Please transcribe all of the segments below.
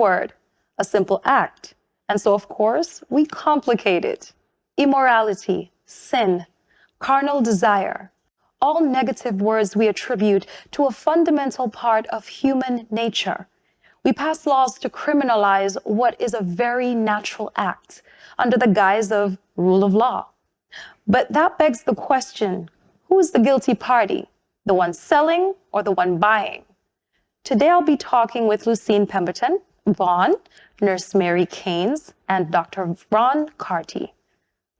word, a simple act. And so, of course, we complicate it. Immorality, sin, carnal desire, all negative words we attribute to a fundamental part of human nature. We pass laws to criminalize what is a very natural act under the guise of rule of law. But that begs the question, who is the guilty party? The one selling or the one buying? Today I'll be talking with Lucine Pemberton-Vaughn, Nurse Mary Caines, and Dr. Ron Carty,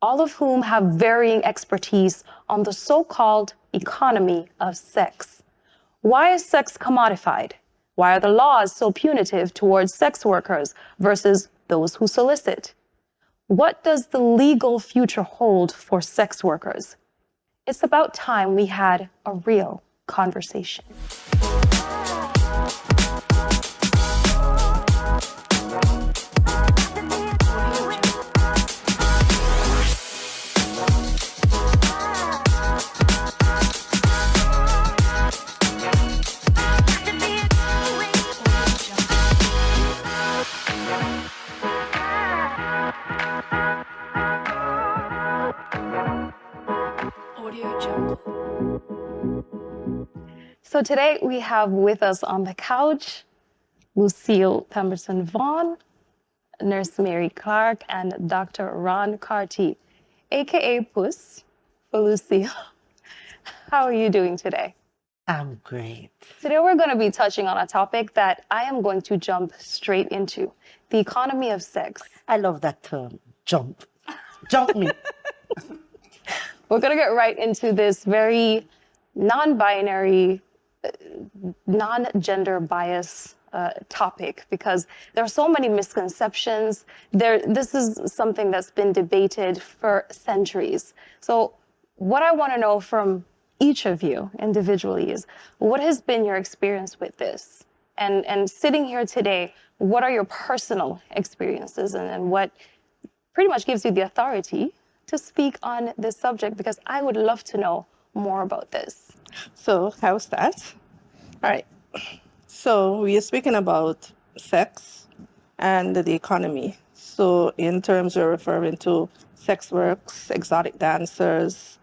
all of whom have varying expertise on the so-called economy of sex. Why is sex commodified? Why are the laws so punitive towards sex workers versus those who solicit? What does the legal future hold for sex workers? It's about time we had a real conversation. So today we have with us on the couch Lucine Pemberton-Vaughn, Nurse Mary Clark, and Dr. Ron Carty, aka Puss for Lucille. How are you doing today? I'm great. Today we're going to be touching on a topic that I am going to jump straight into, the economy of sex. I love that term, jump. Jump me. We're going to get right into this very non-binary, non-gender bias topic, because there are so many misconceptions. This is something that's been debated for centuries. So what I want to know from each of you individually is, what has been your experience with this? And sitting here today, what are your personal experiences, and what pretty much gives you the authority to speak on this subject? Because I would love to know more about this. So how's that? All right. So we are speaking about sex and the economy. So in terms we're referring to sex works, exotic dancers,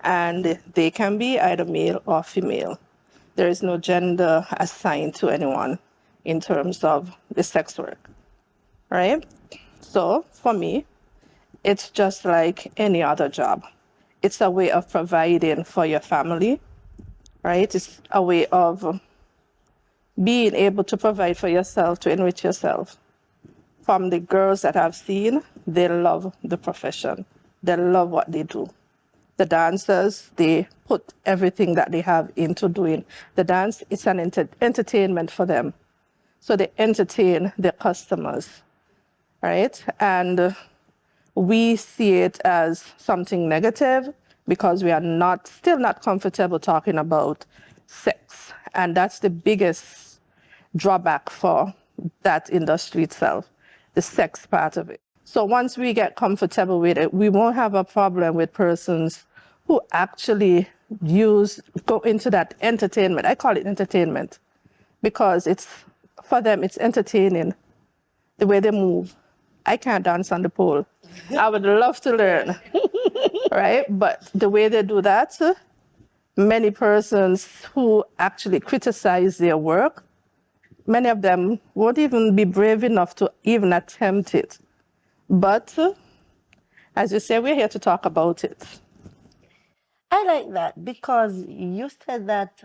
and they can be either male or female. There is no gender assigned to anyone in terms of the sex work, right? So for me, it's just like any other job. It's a way of providing for your family, right? It's a way of being able to provide for yourself, to enrich yourself. From the girls that I've seen, they love the profession. They love what they do. The dancers, they put everything that they have into doing the dance. It's an entertainment for them. So they entertain their customers, right? And we see it as something negative because we are still not comfortable talking about sex. And that's the biggest drawback for that industry itself, the sex part of it. So once we get comfortable with it, we won't have a problem with persons who actually go into that entertainment. I call it entertainment because for them, it's entertaining the way they move. I can't dance on the pole. I would love to learn, right? But the way they do that, many persons who actually criticize their work, many of them won't even be brave enough to even attempt it. But as you say, we're here to talk about it. I like that because you said that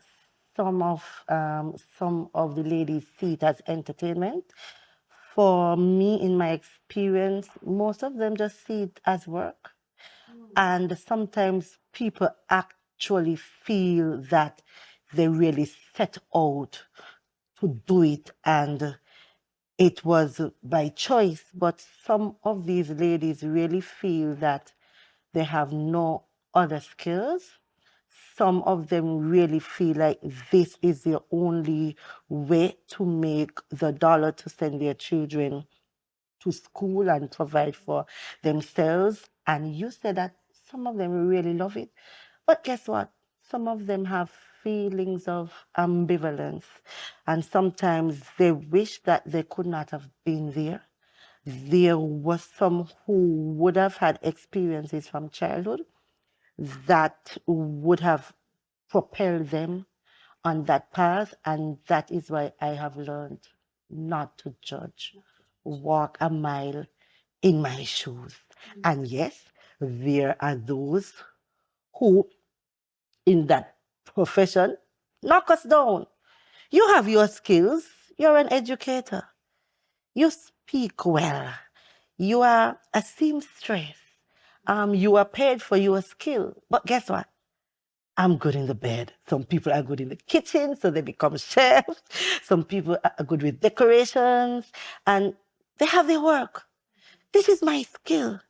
some of the ladies see it as entertainment. For me, in my experience, most of them just see it as work. And sometimes people actually feel that they really set out to do it and it was by choice. But some of these ladies really feel that they have no other skills. Some of them really feel like this is their only way to make the dollar to send their children to school and provide for themselves. And you said that some of them really love it. But guess what? Some of them have feelings of ambivalence. And sometimes they wish that they could not have been there. There was some who would have had experiences from childhood that would have propelled them on that path. And that is why I have learned not to judge, walk a mile in my shoes. And yes, there are those who, in that profession, knock us down. You have your skills, you're an educator, you speak well, you are a seamstress, you are paid for your skill. But guess what? I'm good in the bed. Some people are good in the kitchen, so they become chefs. Some people are good with decorations, and they have their work. This is my skill,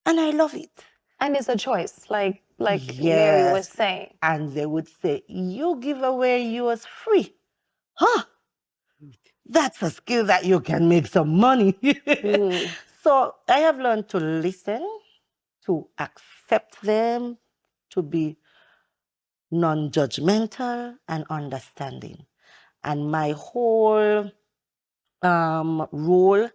and I love it. And it's a choice, like Mary was Yes. saying. And they would say, you give away yours free. Huh? That's a skill that you can make some money. So I have learned to listen, to accept them, to be non-judgmental and understanding. And my whole role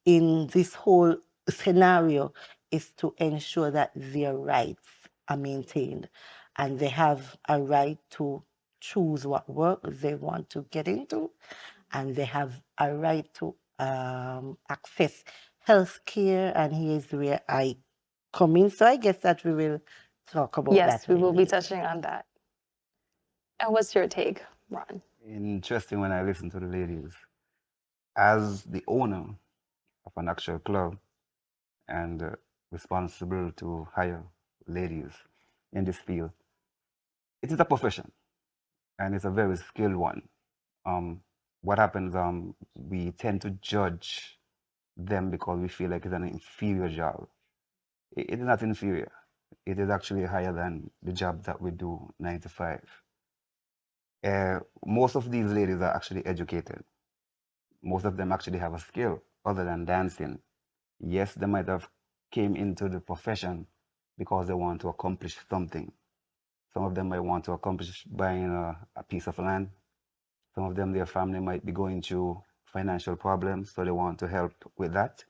in this whole scenario is to ensure that their rights are maintained and they have a right to choose what work they want to get into, and they have a right to access health care. And here's where I come in. So I guess that we will talk about that. Yes, we will be later. touching on that. And what's your take, Ron? Interesting when I listen to the ladies. As the owner of an actual club and responsible to hire ladies in this field, it is a profession and it's a very skilled one. What happens, we tend to judge them because we feel like it's an inferior job. It is not inferior. It is actually higher than the job that we do 9 to 5. Most of these ladies are actually educated. Most of them actually have a skill other than dancing. Yes, they might have came into the profession because they want to accomplish something. Some of them might want to accomplish buying a piece of land. Some of them, their family might be going through financial problems, so they want to help with that.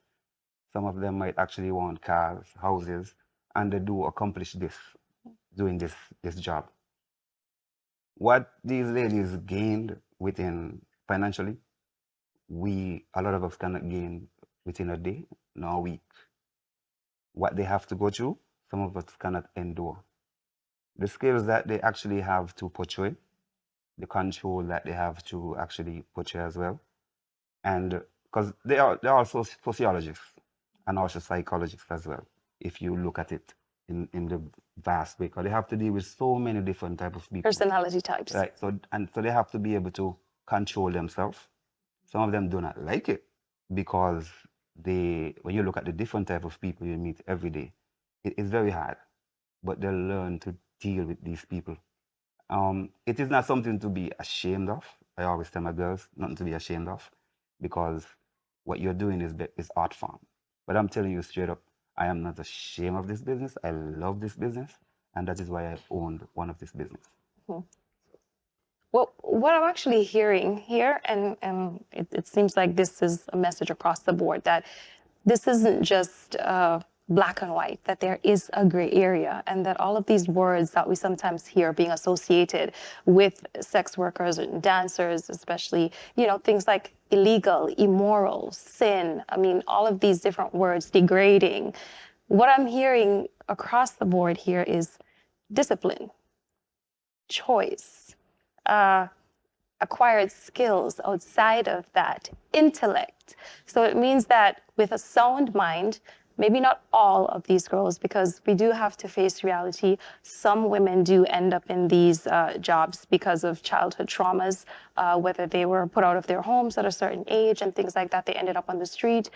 Some of them might actually want cars, houses, and they do accomplish this, doing this job. What these ladies gained within financially, a lot of us cannot gain within a day, nor a week. What they have to go through, some of us cannot endure. The skills that they actually have to portray, the control that they have to actually portray as well. And because they are also sociologists and also psychologists as well, if you look at it in the vast way, because they have to deal with so many different types of people. Personality types. Right. So they have to be able to control themselves. Some of them do not like it because when you look at the different type of people you meet every day, it is very hard. But they learn to deal with these people. It is not something to be ashamed of. I always tell my girls, nothing to be ashamed of, because what you're doing is art form. But I'm telling you straight up, I am not ashamed of this business. I love this business, and that is why I owned one of this business. Well, what I'm actually hearing here, and it seems like this is a message across the board, that this isn't just black and white, that there is a gray area, and that all of these words that we sometimes hear being associated with sex workers and dancers, especially, things like illegal, immoral, sin, all of these different words, degrading. What I'm hearing across the board here is discipline, choice, acquired skills outside of that, intellect. So it means that with a sound mind, maybe not all of these girls, because we do have to face reality. Some women do end up in these jobs because of childhood traumas, whether they were put out of their homes at a certain age and things like that. They ended up on the street,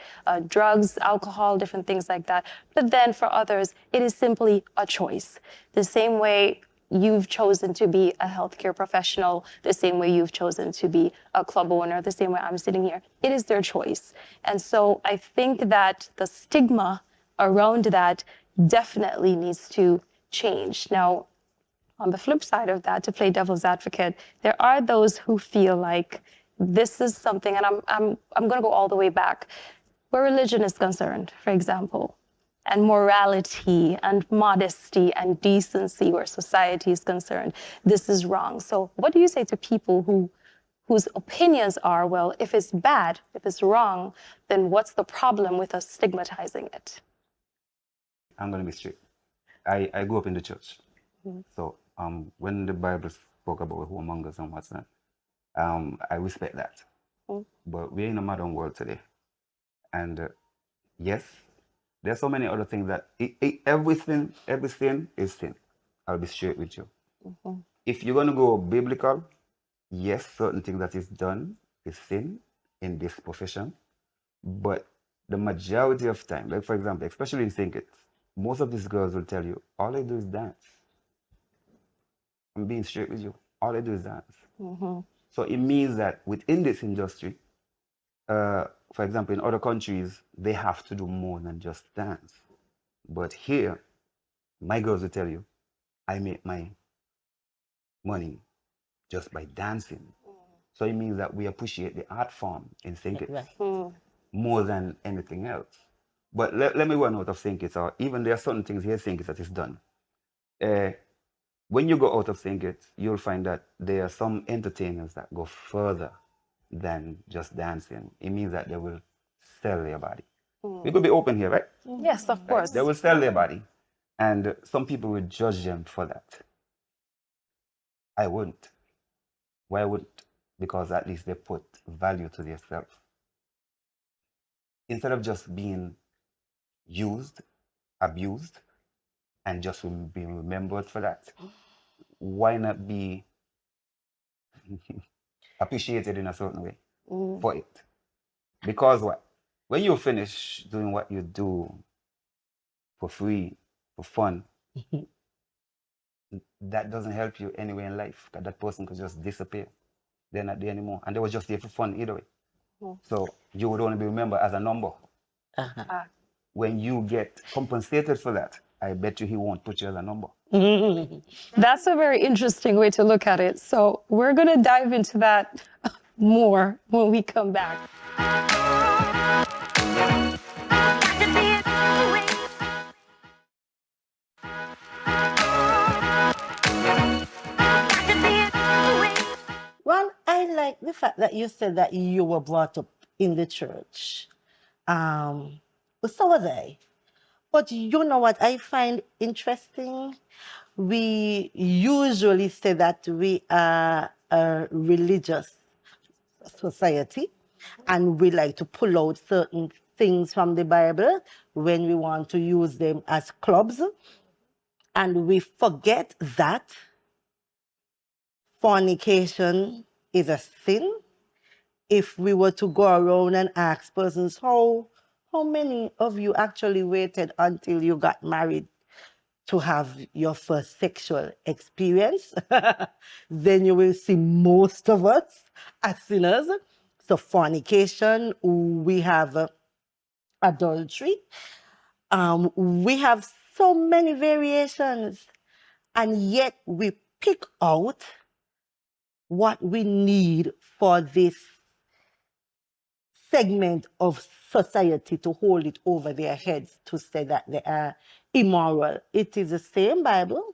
drugs, alcohol, different things like that. But then for others, it is simply a choice. The same way you've chosen to be a healthcare professional, the same way you've chosen to be a club owner, the same way I'm sitting here. It is their choice. And so I think that the stigma around that definitely needs to change. Now, On the flip side of that, to play devil's advocate, there are those who feel like this is something, and I'm going to go all the way back, where religion is concerned, for example, and morality and modesty and decency where society is concerned. This is wrong. So what do you say to people whose opinions are, well, if it's bad, if it's wrong, then what's the problem with us stigmatizing it? I'm going to be straight. I grew up in the church. So when the Bible spoke about whoremongers and what's not, I respect that. But we're in a modern world today. And yes, there's so many other things that everything is sin. I'll be straight with you. If you're going to go biblical, yes, certain things that is done is sin in this profession. But the majority of time, like for example, especially in stkitts, most of these girls will tell you, all they do is dance. I'm being straight with you. All they do is dance. So it means that within this industry, for example, in other countries, they have to do more than just dance. But here, my girls will tell you, I make my money just by dancing. So it means that we appreciate the art form in stkitts more than anything else. But let me run out of stkitts, or even there are certain things here stkitts that is done. When you go out of stkitts, you'll find that there are some entertainers that go further than just dancing. It means that they will sell their body. We could be open here, right? Yes, of course. They will sell their body. And some people will judge them for that. I wouldn't. Why wouldn't? Because at least they put value to themselves. Instead of just being used, abused, and just being remembered for that, why not be appreciated in a certain way for it? Because what? When you finish doing what you do for free, for fun, that doesn't help you anywhere in life, because that person could just disappear. They're not there anymore. And they were just there for fun either way. So you would only be remembered as a number. When you get compensated for that, I bet you he won't put you as a number. That's a very interesting way to look at it. So we're going to dive into that more when we come back. Well, I like the fact that you said that you were brought up in the church. But so was I. But you know what I find interesting? We usually say that we are a religious society, and we like to pull out certain things from the Bible when we want to use them as clubs. And we forget that fornication is a sin. If we were to go around and ask persons, how many of you actually waited until you got married to have your first sexual experience? Then you will see most of us as sinners. So fornication, we have adultery. We have so many variations, and yet we pick out what we need for this segment of society to hold it over their heads to say that they are immoral. It is the same Bible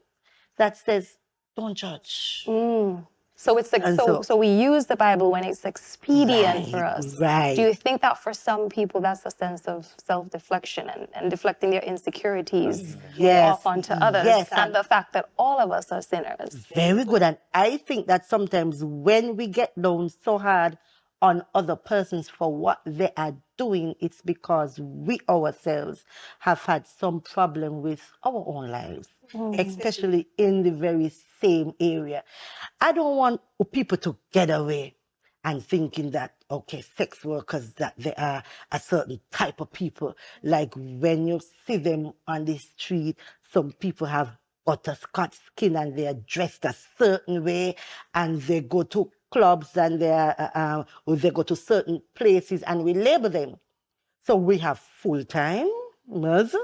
that says, don't judge. So it's like, so we use the Bible when it's expedient for us. Right. Do you think that for some people that's a sense of self-deflection and deflecting their insecurities off onto others? Yes, and the fact that all of us are sinners. Very good. And I think that sometimes when we get down so hard on other persons for what they are doing, it's because we ourselves have had some problem with our own lives, especially in the very same area. I don't want people to get away and thinking that, okay, sex workers, that they are a certain type of people. Like when you see them on the street, some people have butterscotch skin and they are dressed a certain way, and they go to clubs and or they go to certain places and we label them. So we have full-timers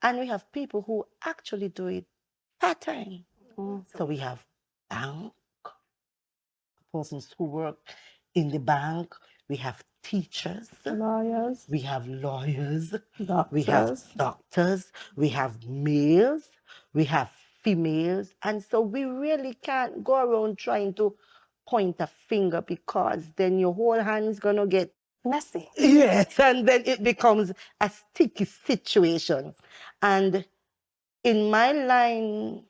and we have people who actually do it part-time. So we have bank, persons who work in the bank. We have teachers. Lawyers, We have lawyers. We have doctors. doctors. We have males. We have females. And so we really can't go around trying to point a finger, because then your whole hand's going to get Messy. yes, and then it becomes a sticky situation. And in my line,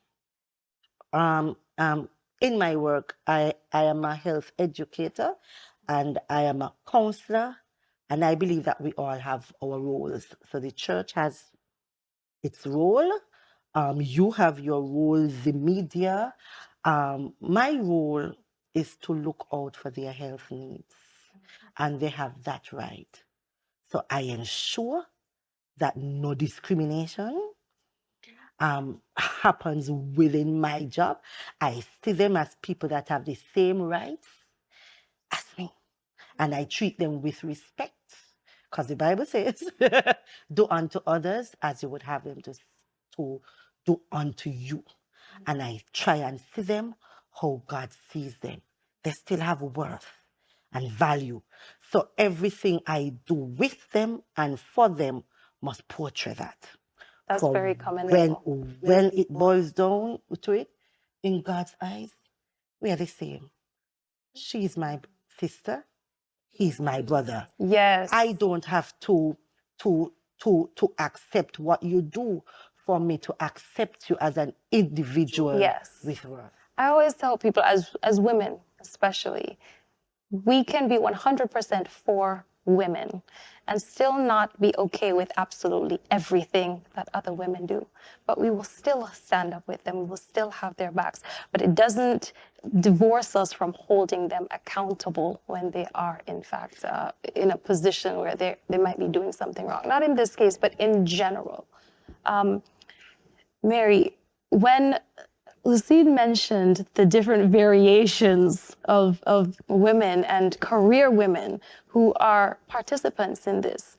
in my work, I am a health educator and I am a counselor, and I believe that we all have our roles. So the church has its role. You have your role, the media. My role is to look out for their health needs, and they have that right. So I ensure that no discrimination happens within my job. I see them as people that have the same rights as me, and I treat them with respect, because the Bible says, do unto others as you would have them to do unto you. And I try and see them how God sees them. They still have worth and value. So everything I do with them and for them must portray that. That's For very commendable. when it boils down to it, in God's eyes, we are the same. She's my sister, he's my brother. Yes. I don't have to accept what you do for me to accept you as an individual Yes. with worth. I always tell people, as women especially, we can be 100% for women and still not be okay with absolutely everything that other women do. But we will still stand up with them. We will still have their backs. But it doesn't divorce us from holding them accountable when they are, in fact, in a position where they might be doing something wrong. Not in this case, but in general. Mary, when Lucine mentioned the different variations of women and career women who are participants in this,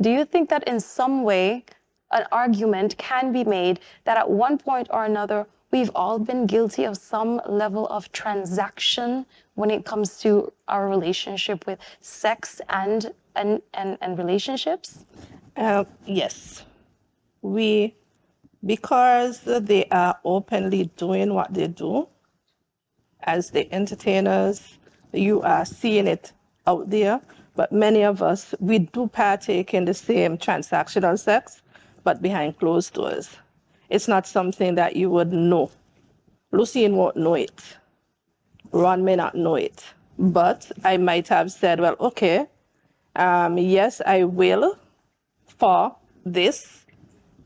do you think that in some way an argument can be made that at one point or another we've all been guilty of some level of transaction when it comes to our relationship with sex and relationships? Yes. Because they are openly doing what they do, as the entertainers, you are seeing it out there. But many of us, we do partake in the same transactional sex, but behind closed doors. It's not something that you would know. Lucine won't know it. Ron may not know it. But I might have said, well, okay, yes, I will for this,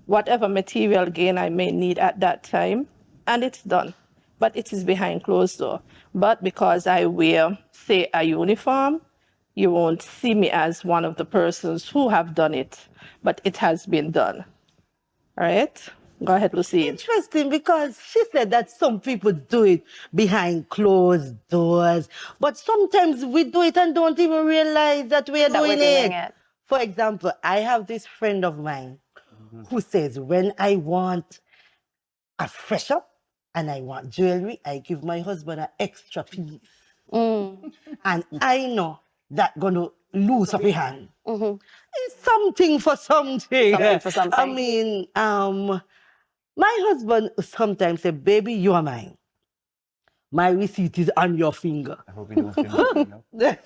whatever material gain I may need at that time, and it's done. But it is behind closed door. But because I wear, say, a uniform, you won't see me as one of the persons who have done it, but it has been done. All right? Go ahead, Lucine. Interesting, because she said that some people do it behind closed doors, but sometimes we do it and don't even realize that we're doing it. For example, I have this friend of mine who says, when I want a fresh up and I want jewelry, I give my husband an extra piece. And I know that gonna lose up your hand. It's something for something. Something for something. I mean, my husband sometimes say, baby, you are mine. My receipt is on your finger. I hope you don't say nothing else.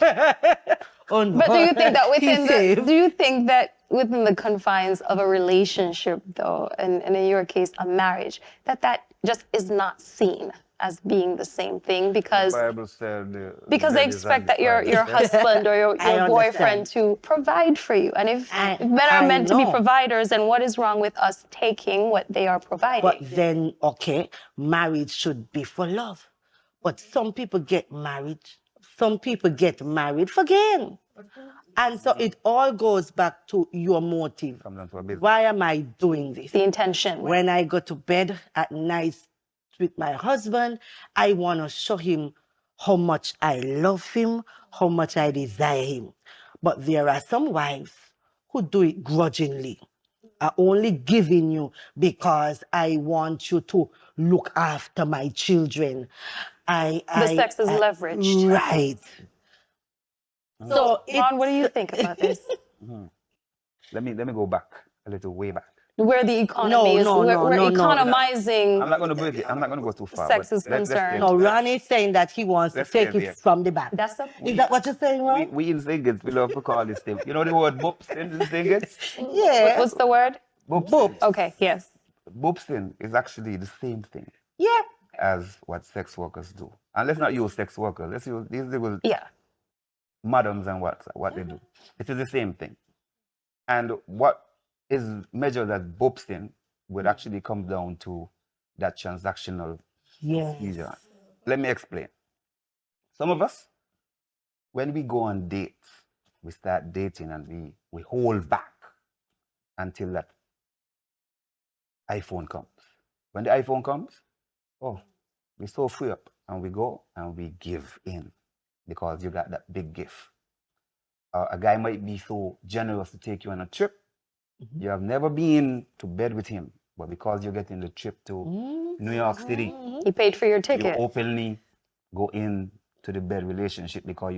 Oh, no. But do you think that He's safe. do you think that within the confines of a relationship, though, and in your case, a marriage, that just is not seen as being the same thing, because The Bible said, because they expect that your husband or your I boyfriend understand. to provide for you. And if I- men are I meant to be know. providers, then what is wrong with us taking what they are providing? But then, okay, marriage should be for love. But some people get married for gain. And so it all goes back to your motive. Comes down to a business. Why am I doing this? The intention. When I go to bed at night with my husband, I want to show him how much I love him, how much I desire him. But there are some wives who do it grudgingly. I'm only giving you because I want you to look after my children. The sex is leveraged. Right. So, Ron, what do you it's- think about this? Let me go back a little way back. Where the economy is, we're economizing I'm not going to break it. I'm not going to go too far. sex but is let's stay concerned. No, there. Ron is saying that he wants to Let's stay take it there. from the back. That's the Is that what you're saying, Ron? We in singers, we love to call this thing. You know the word boopsin in singers? Yeah. What's the word? Boopsin. Okay, yes. Boopsin is actually the same thing Yeah. as what sex workers do. And let's not use sex workers. Let's use these little Yeah. madams and what they do. It is the same thing. And what is measured as boopsin would actually come down to that transactional Yes. procedure. Let me explain. Some of us, when we go on dates, we start dating and we hold back until that iPhone comes. When the iPhone comes, oh, we so free up and we go and we give in because you got that big gift. A guy might be so generous to take you on a trip. You have never been to bed with him, but because you're getting the trip to New York City, He paid for your you ticket. openly go in to the bed relationship because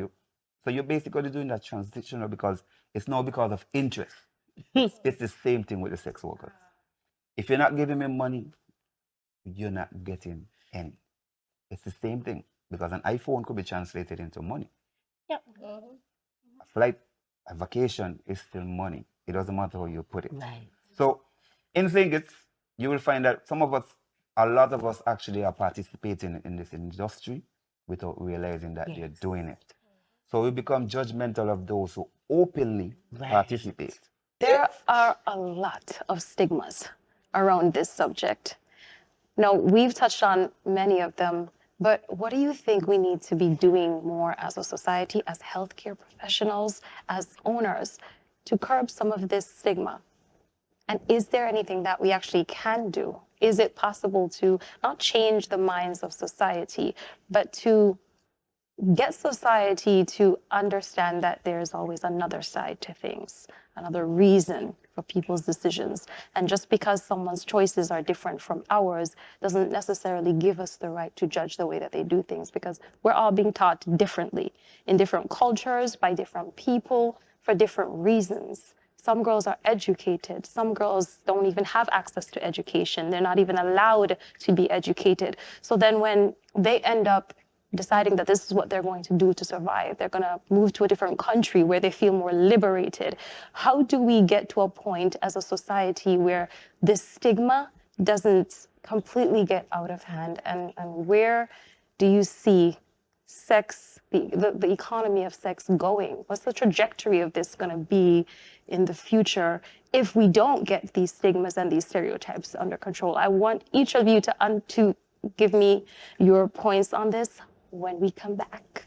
you're basically doing that transitional because it's not because of interest. It's the same thing with the sex workers. If you're not giving me money, you're not getting any. It's the same thing because an iPhone could be translated into money. Yep. A flight, a vacation is still money. It doesn't matter how you put it. Right. So in singles, you will find that a lot of us actually are participating in this industry without realizing that they're doing it. So we become judgmental of those who openly participate. There are a lot of stigmas around this subject. Now, we've touched on many of them, but what do you think we need to be doing more as a society, as healthcare professionals, as owners, to curb some of this stigma? And is there anything that we actually can do? Is it possible to not change the minds of society, but to get society to understand that there's always another side to things, another reason for people's decisions. And just because someone's choices are different from ours doesn't necessarily give us the right to judge the way that they do things, because we're all being taught differently in different cultures, by different people, for different reasons. Some girls are educated. Some girls don't even have access to education. They're not even allowed to be educated. So then when they end up deciding that this is what they're going to do to survive, they're going to move to a different country where they feel more liberated. How do we get to a point as a society where this stigma doesn't completely get out of hand? And where do you see sex, the economy of sex going? What's the trajectory of this going to be in the future if we don't get these stigmas and these stereotypes under control? I want each of you to give me your points on this when we come back.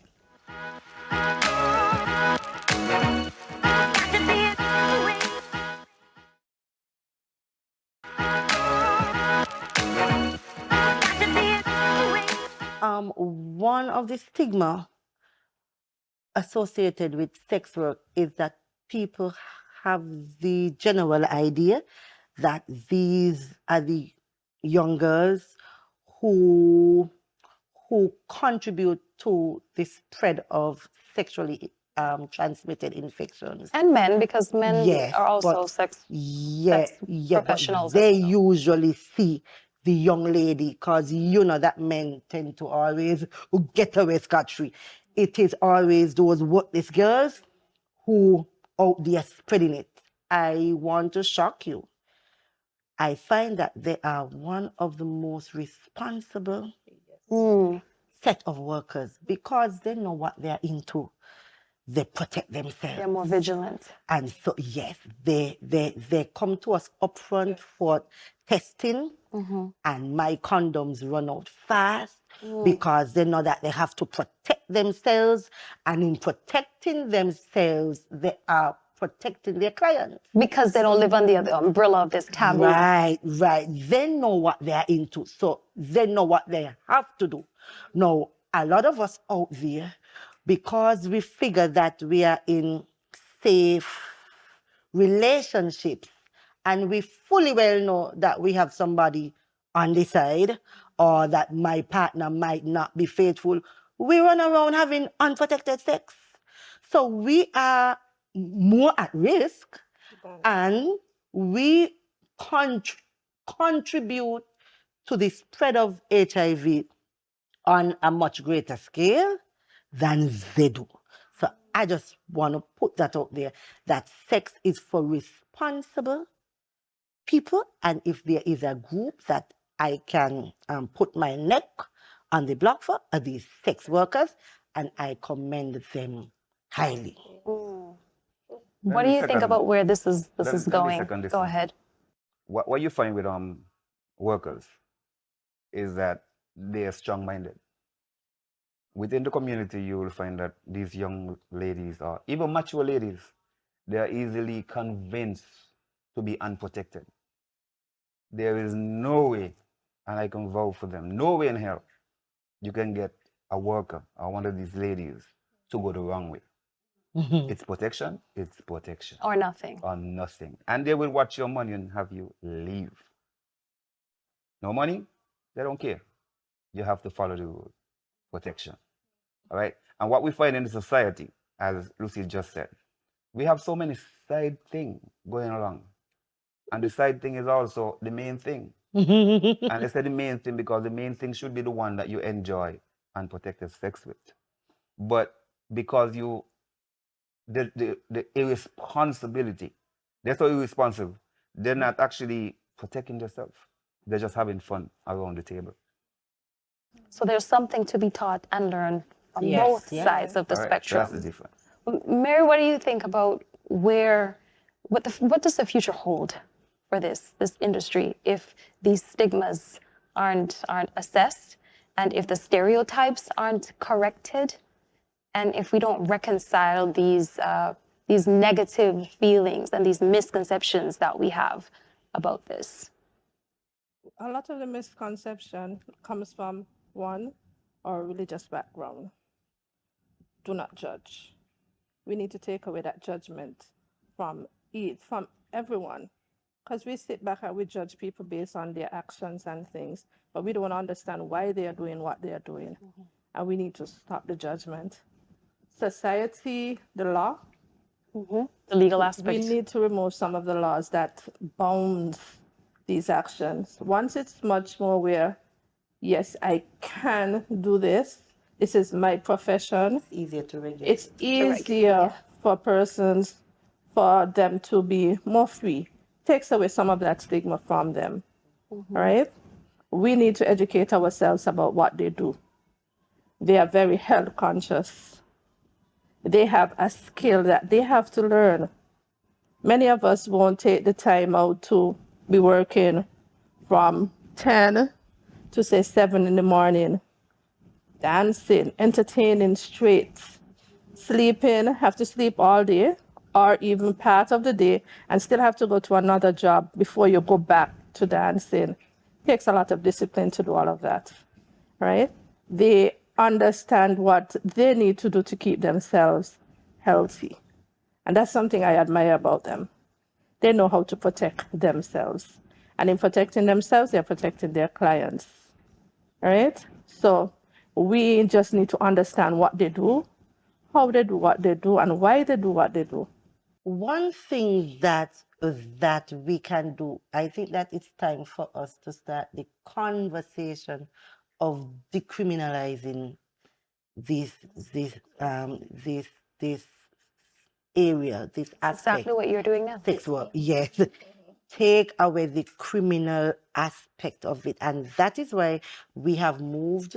One of the stigma associated with sex work is that people have the general idea that these are the young girls who contribute to the spread of sexually transmitted infections. And men, because men Yes, are also but- sex Yeah, professionals but they as well. usually see the young lady, because you know that men tend to always get away scot-free. It is always those worthless girls who out there spreading it. I want to shock you. I find that they are one of the most responsible set of workers, because they know what they're into. They protect themselves. They're more vigilant. And so, yes, they come to us upfront for testing, and my condoms run out fast because they know that they have to protect themselves, and in protecting themselves, they are protecting their clients. Because they don't live under the umbrella of this taboo. Right. They know what they're into, so they know what they have to do. Now, a lot of us out there, because we figure that we are in safe relationships, and we fully well know that we have somebody on the side, or that my partner might not be faithful, we run around having unprotected sex. So we are more at risk, and we contribute to the spread of HIV on a much greater scale than they do. So I just want to put that out there, that sex is for responsible people, and if there is a group that I can put my neck on the block for, are these sex workers, and I commend them highly. What do you think about where this is let me going? second this Go one. ahead. What you find with workers is that they are strong-minded. Within the community, you will find that these young ladies, or even mature ladies, they are easily convinced to be unprotected. There is no way, and I can vow for them, no way in hell you can get a worker or one of these ladies to go the wrong way. It's protection, Or nothing. or nothing. And they will watch your money and have you leave. No money, they don't care. You have to follow the rule. Protection. All right? And what we find in the society, as Lucy just said, we have so many side things going along. And the side thing is also the main thing. And I said the main thing because the main thing should be the one that you enjoy unprotected sex with. But because the irresponsibility, they're so irresponsible, they're not actually protecting themselves. They're just having fun around the table. So there's something to be taught and learned on Yes, both yeah. sides of the All right, spectrum. that's the difference. Mary, what do you think about what does the future hold for this industry if these stigmas aren't assessed, and if the stereotypes aren't corrected, and if we don't reconcile these negative feelings and these misconceptions that we have about this? A lot of the misconception comes from one, our religious background. Do not judge. We need to take away that judgment from everyone. Because we sit back and we judge people based on their actions and things, but we don't understand why they are doing what they are doing. And we need to stop the judgment. Society, the law, The legal we aspect. need to remove some of the laws that bound these actions. Once it's much more where, yes, I can do this. This is my profession. It's easier to regulate. It's easier for persons, for them to be more free. Takes away some of that stigma from them, right? We need to educate ourselves about what they do. They are very health conscious. They have a skill that they have to learn. Many of us won't take the time out to be working from 10 to say 7 in the morning, dancing, entertaining straight, sleeping, have to sleep all day or even part of the day and still have to go to another job before you go back to dancing. Takes a lot of discipline to do all of that, right? They understand what they need to do to keep themselves healthy. And that's something I admire about them. They know how to protect themselves. And in protecting themselves, they're protecting their clients, right? So we just need to understand what they do, how they do what they do, and why they do what they do. One thing that we can do, I think that it's time for us to start the conversation of decriminalizing this area, this aspect. Exactly what you're doing now. Sex work, yes. Take away the criminal aspect of it, and that is why we have moved.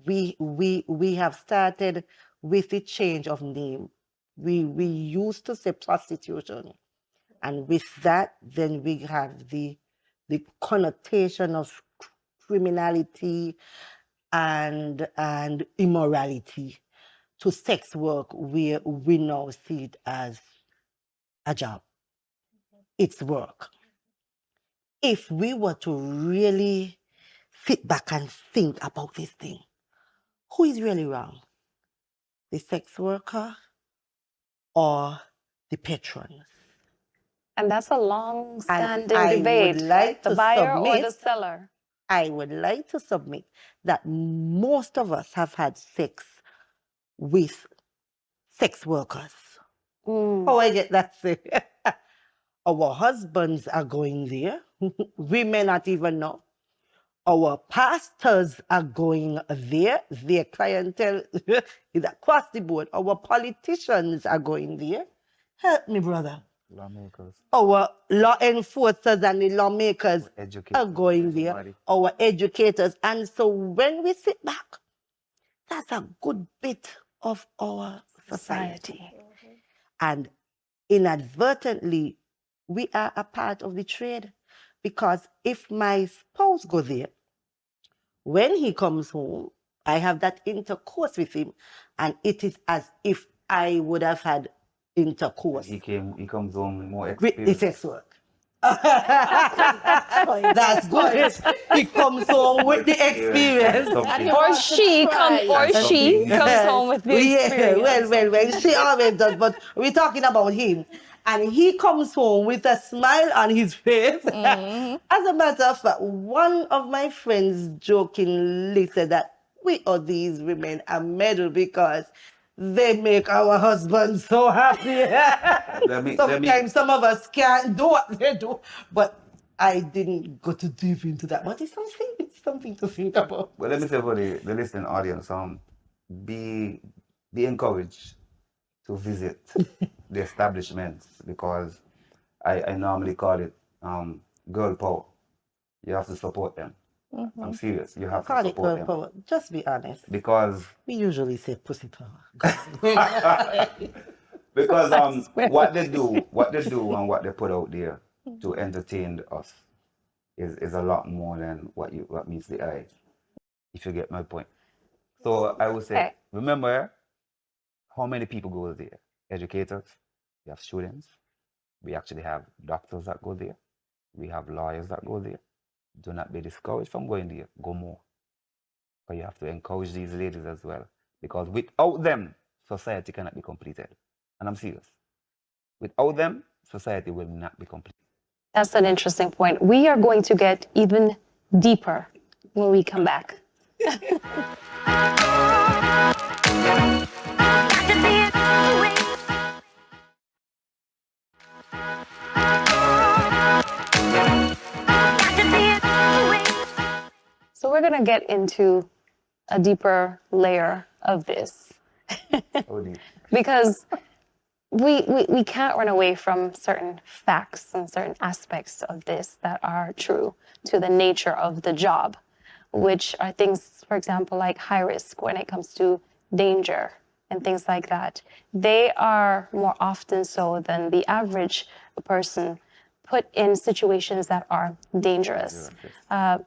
We have started with the change of name. We used to say prostitution, and with that, then we have the connotation of criminality and immorality to sex work, where we now see it as a job. It's work. If we were to really sit back and think about this thing, who is really wrong? The sex worker or the patron? And that's a long-standing I would debate. like The to buyer or submit the seller? I would like to submit that most of us have had sex with sex workers. How I get that say? Our husbands are going there. We may not even know. Our pastors are going there. Their clientele is across the board. Our politicians are going there. Help me, brother. Lawmakers, Our law enforcers and the lawmakers are educators, going there. everybody. Our educators. And so when we sit back, that's a good bit of our society. And inadvertently, we are a part of the trade. Because if my spouse goes there, when he comes home, I have that intercourse with him, and it is as if I would have had intercourse He comes home more with the experienced. sex work. That's good. He comes home with the experience. Something. Or she comes home with the experience. Well, she always does, but we're talking about him. And he comes home with a smile on his face. As a matter of fact, one of my friends jokingly said that we owe these women a medal because they make our husbands so happy. Sometimes some of us can't do what they do, but I didn't go too deep into that. But it's something to think about. Well, let me say for the listening audience, be encouraged to visit the establishments, because I normally call it girl power. You have to support them. I'm serious. You have to Call it support girl them. power. Just be honest. Because We usually say pussy power. because what they do and what they put out there to entertain us is a lot more than what meets the eye, if you get my point. So I would say, Okay. remember how many people go there? Educators, we have students, we actually have doctors that go there, we have lawyers that go there. Do not be discouraged from going there. Go more. But you have to encourage these ladies as well, because without them, society cannot be completed. And I'm serious. Without them, society will not be complete. That's an interesting point. We are going to get even deeper when we come back. So we're going to get into a deeper layer of this Oh, dear. because we can't run away from certain facts and certain aspects of this that are true to the nature of the job, which are things, for example, like high risk when it comes to danger and things like that. They are more often so than the average person put in situations that are dangerous. A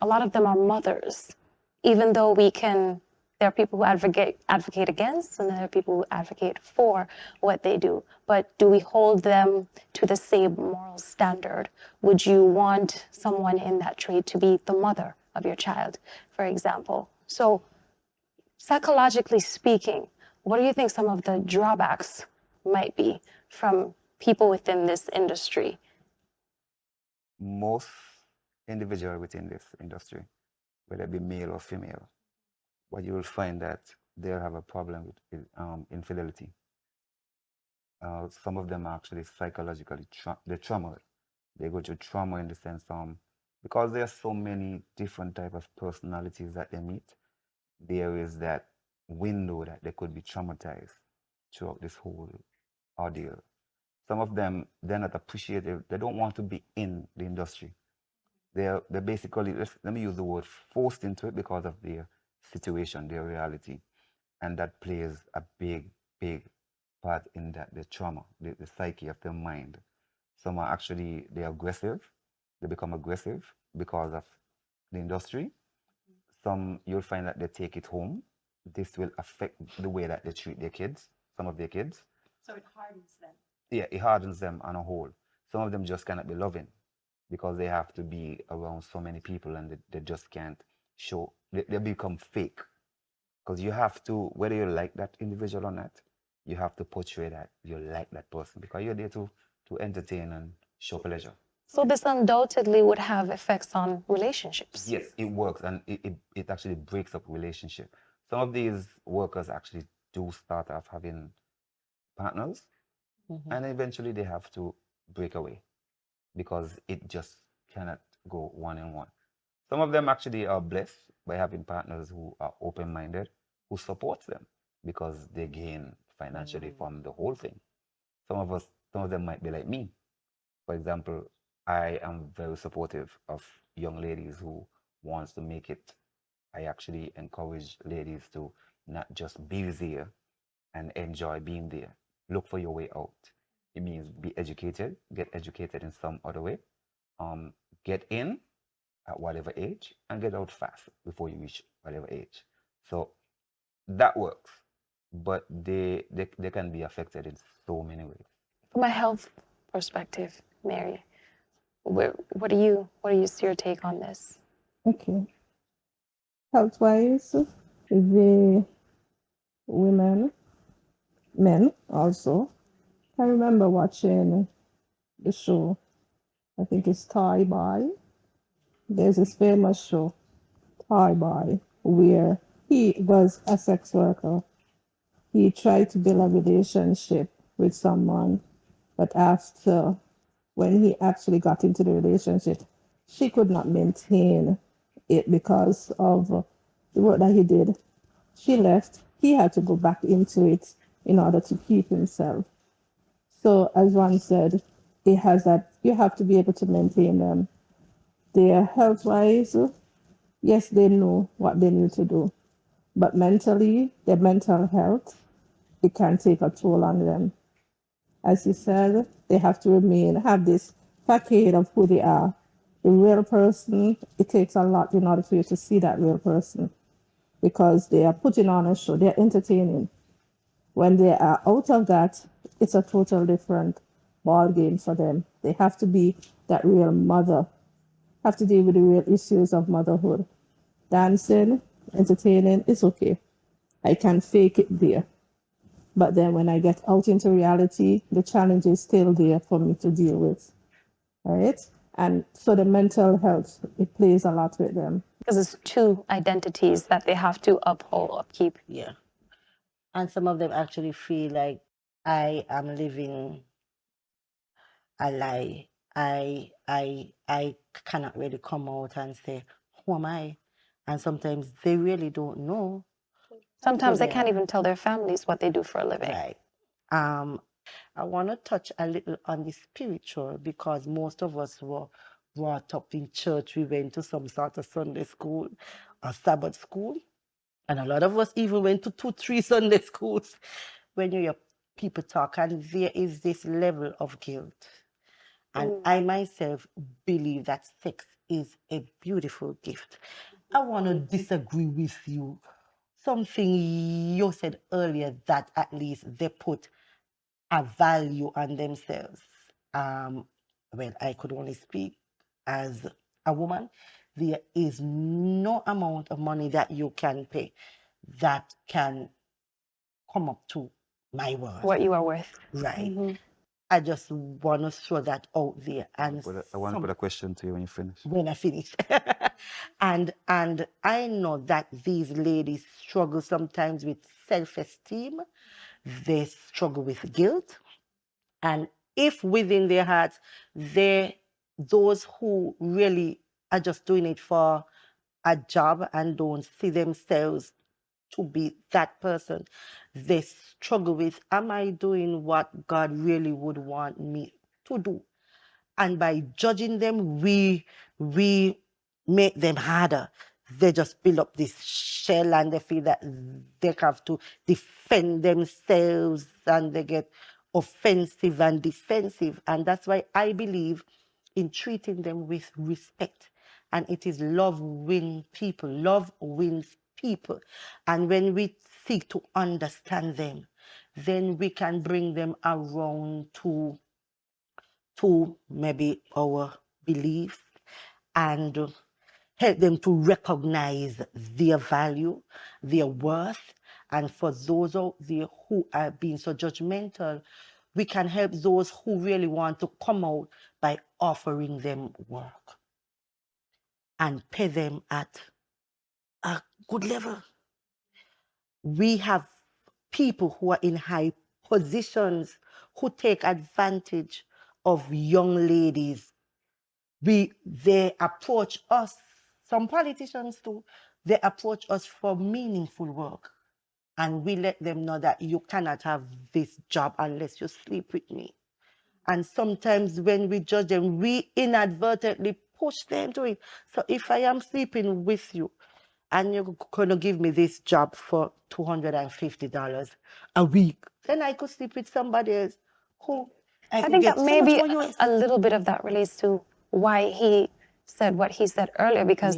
lot of them are mothers, even though there are people who advocate against, and there are people who advocate for what they do. But do we hold them to the same moral standard? Would you want someone in that trade to be the mother of your child, for example? So psychologically speaking, what do you think some of the drawbacks might be from people within this industry? Most individuals within this industry, whether it be male or female, what you will find that they'll have a problem with infidelity. Some of them are actually psychologically they're traumatized. They go through trauma in the sense because there are so many different type of personalities that they meet. There is that window that they could be traumatized throughout this whole ordeal. Some of them, they're not appreciative. They don't want to be in the industry. They're basically, let me use the word, forced into it because of their situation, their reality. And that plays a big, big part in that, the trauma, the psyche of their mind. Some are actually, they're aggressive. They become aggressive because of the industry. Some, you'll find that they take it home. This will affect the way that they treat their kids, some of their kids. So it hardens them. Yeah, it hardens them on a whole. Some of them just cannot be loving because they have to be around so many people, and they just can't show, they become fake. Because you have to, whether you like that individual or not, you have to portray that you like that person, because you're there to entertain and show pleasure. So this undoubtedly would have effects on relationships. Yes, it works, and it actually breaks up relationship. Some of these workers actually do start off having partners, and eventually they have to break away because it just cannot go one on one. Some of them actually are blessed by having partners who are open-minded, who supports them because they gain financially from the whole thing. Some of them might be like me. For example, I am very supportive of young ladies who wants to make it. I actually encourage ladies to not just be there and enjoy being there. Look for your way out. It means be educated, get educated in some other way, get in at whatever age, and get out fast before you reach whatever age. So that works, but they can be affected in so many ways. From a health perspective, Mary, what is your take on this? Okay. Health-wise, the women, men also. I remember watching the show, I think it's Tie By. There's this famous show, Tie By, where he was a sex worker. He tried to build a relationship with someone, but after, when he actually got into the relationship, she could not maintain it because of the work that he did. She left. He had to go back into it in order to keep himself. So as Ron said, it has that, you have to be able to maintain them. Their health-wise, yes, they know what they need to do. But mentally, their mental health, it can take a toll on them. As you said, they have to have this facade of who they are. The real person, it takes a lot in order for you to see that real person because they are putting on a show, they're entertaining. When they are out of that, it's a total different ball game for them. They have to be that real mother, have to deal with the real issues of motherhood. Dancing, entertaining, it's okay. I can fake it there. But then when I get out into reality, the challenge is still there for me to deal with. All right? And so the mental health, it plays a lot with them. Because it's two identities that they have to upkeep. Yeah. And some of them actually feel like I am living a lie. I cannot really come out and say, who am I? And sometimes they really don't know. Sometimes who they can't even tell their families what they do for a living. Right. I want to touch a little on the spiritual because most of us were brought up in church. We went to some sort of Sunday school or Sabbath school. And a lot of us even went to 2-3 Sunday schools. When you hear people talk, and there is this level of guilt. And I myself believe that sex is a beautiful gift. I want to disagree with you. Something you said earlier that at least they put a value on themselves. Well, I could only speak as a woman. There is no amount of money that you can pay that can come up to my worth. What you are worth. Right. I just want to throw that out there. And I want to put a question to you when you finish. when I finish. and I know that these ladies struggle sometimes with self-esteem. They struggle with guilt. And if within their hearts, those who really are just doing it for a job and don't see themselves to be that person, they struggle with, am I doing what God really would want me to do? And by judging them, we make them harder. They just build up this shell and they feel that they have to defend themselves and they get offensive and defensive. And that's why I believe in treating them with respect. And it is love wins people. Love wins people. And when we seek to understand them, then we can bring them around to maybe our belief and help them to recognize their value, their worth. And for those out there who are being so judgmental, we can help those who really want to come out by offering them work and pay them at a good level. We have people who are in high positions who take advantage of young ladies. They approach us, some politicians too, they approach us for meaningful work. And we let them know that you cannot have this job unless you sleep with me. And sometimes when we judge them, we inadvertently push them to it. So if I am sleeping with you and you're going to give me this job for $250 a week, then I could sleep with somebody else who I could think get that so maybe much more US. a little bit of that relates to why he said what he said earlier, because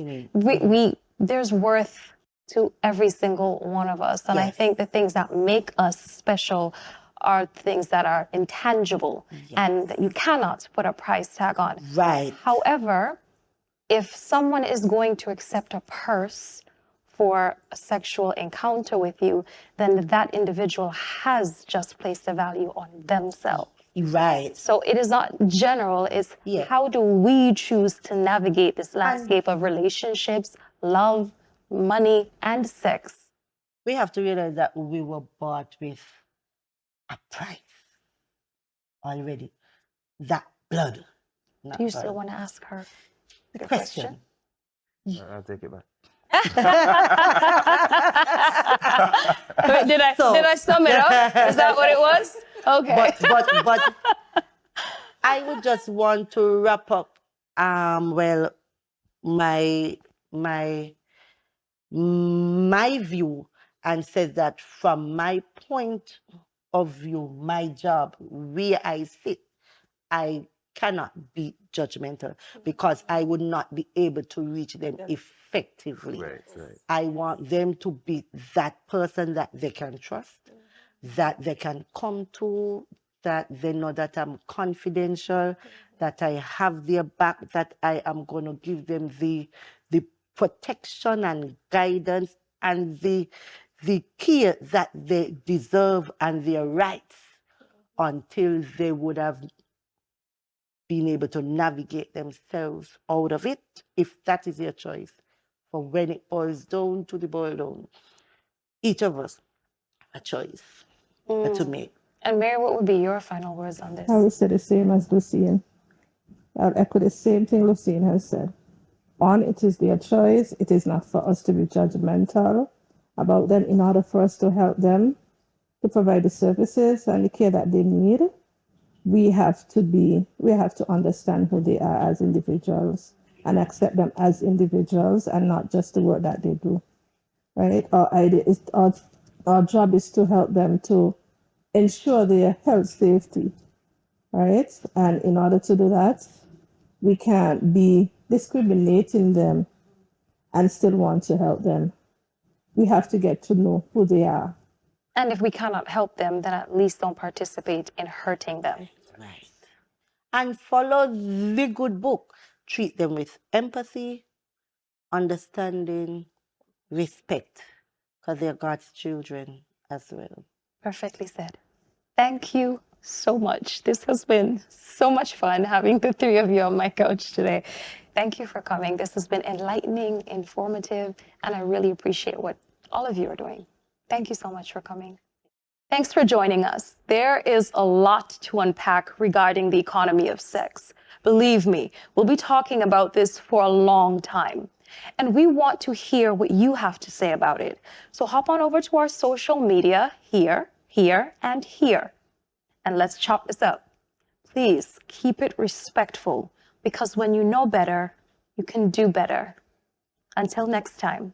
there's worth to every single one of us. And I Yes. think the things that make us special are things that are intangible and that you cannot put a price tag on. Right. However, if someone is going to accept a purse for a sexual encounter with you, then that individual has just placed a value on themselves. Right. So it is not general, it's Yeah. how do we choose to navigate this landscape of relationships, love, money, and sex? We have to realize that we were bought with a price already. That blood. Not Do you blood. still want to ask her the Question. I'll take it back. Wait, did I sum it up? Is that what it was? Okay. But I would just want to wrap up. Well, my view, and said that from my point of view, my job, where I sit, I cannot be judgmental because I would not be able to reach them effectively. Right. I want them to be that person that they can trust, that they can come to, that they know that I'm confidential, that I have their back, that I am going to give them the protection and guidance and the care that they deserve and their rights until they would have been able to navigate themselves out of it, if that is their choice. For when it boils down to the boil down, each of us a choice to make. And Mary, what would be your final words on this? I would say the same as Lucine. I'll echo the same thing Lucine has said. One, it is their choice. It is not for us to be judgmental about them. In order for us to help them to provide the services and the care that they need, we have to understand who they are as individuals and accept them as individuals and not just the work that they do. Right? Our job is to help them to ensure their health safety. Right? And in order to do that, we can't be discriminating them and still want to help them. We have to get to know who they are. And if we cannot help them, then at least don't participate in hurting them. Right. And follow the good book. Treat them with empathy, understanding, respect, because they're God's children as well. Perfectly said. Thank you so much. This has been so much fun having the three of you on my couch today. Thank you for coming. This has been enlightening, informative, and I really appreciate what all of you are doing. Thank you so much for coming. Thanks for joining us. There is a lot to unpack regarding the economy of sex. Believe me, we'll be talking about this for a long time. And we want to hear what you have to say about it. So hop on over to our social media here, and here. And let's chop this up. Please keep it respectful, because when you know better, you can do better. Until next time.